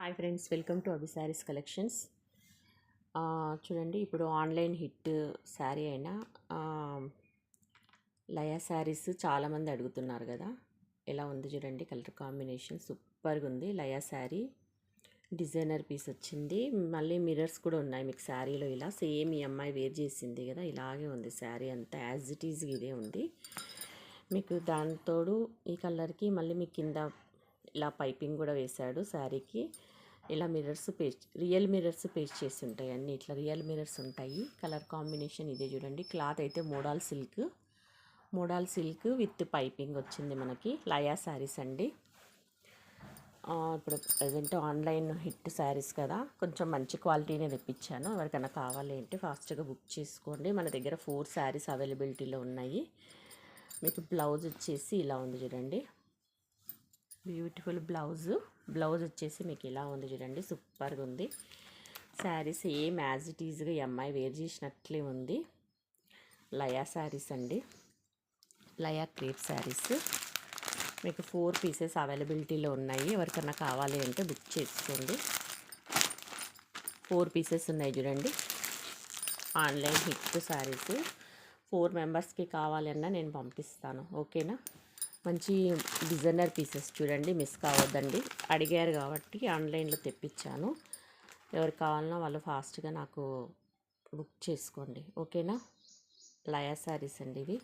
Hi friends, welcome to Abhi saris collections. చూడండి, ఇప్పుడు online hit sari అయినా లయా శారీస్ చాలామంది అడుగుతున్నారు కదా. ఎలా ఉంది చూడండి, కలర్ కాంబినేషన్ సూపర్గా ఉంది. లయా శారీ డిజైనర్ పీస్ వచ్చింది, మళ్ళీ మిర్రర్స్ కూడా ఉన్నాయి మీకు శారీలో. ఇలా సేమ్ ఈ అమ్మాయి వేర్ చేసింది కదా, ఇలాగే ఉంది శారీ అంతా, యాజ్ ఇట్ ఈజ్ ఇదే ఉంది మీకు. దానితోడు ఈ కలర్కి మళ్ళీ మీకు కింద ఇలా పైపింగ్ కూడా వేశాడు శారీకి. ఇలా mirrors paste, real mirrors paste చేసి ఉంటాయి అన్నీ, ఇట్లా రియల్ మిర్రర్స్ ఉంటాయి. కలర్ కాంబినేషన్ ఇదే చూడండి. క్లాత్ అయితే మోడల్ సిల్క్ విత్ పైపింగ్ వచ్చింది మనకి. లయా శారీస్ అండి. ఇప్పుడు ప్రజెంట్ ఆన్లైన్ హిట్ శారీస్ కదా, కొంచెం మంచి క్వాలిటీనే తెప్పించాను. ఎవరికైనా కావాలి అంటే ఫాస్ట్గా బుక్ చేసుకోండి. మన దగ్గర 4 శారీస్ అవైలబిలిటీలో ఉన్నాయి. మీకు బ్లౌజ్ వచ్చేసి ఇలా ఉంది చూడండి, బ్యూటిఫుల్ బ్లౌజ్ వచ్చేసి మీకు ఇలా ఉంది చూడండి, సూపర్గా ఉంది శారీ. సేమ్ యాజ్ ఇట్ ఈజ్గా ఈ అమ్మాయి వేర్ చేసినట్లే ఉంది. లయా శారీస్ అండి, లయా క్రేప్ శారీస్. మీకు 4 పీసెస్ అవైలబిలిటీలో ఉన్నాయి. ఎవరికన్నా కావాలి అంటే బుక్ చేసుకోండి. 4 పీసెస్ ఉన్నాయి చూడండి, ఆన్లైన్ హిట్ శారీస్. 4 మెంబర్స్కి కావాలన్నా నేను పంపిస్తాను, ఓకేనా. మంచి డిజైనర్ పీసెస్ చూడండి, మిస్ కావద్దండి. అడిగారు కాబట్టి ఆన్లైన్లో తెప్పించాను. ఎవరు కావాలన్నా వాళ్ళు ఫాస్ట్గా నాకు బుక్ చేసుకోండి, ఓకేనా. లయా శారీస్ అండి ఇవి.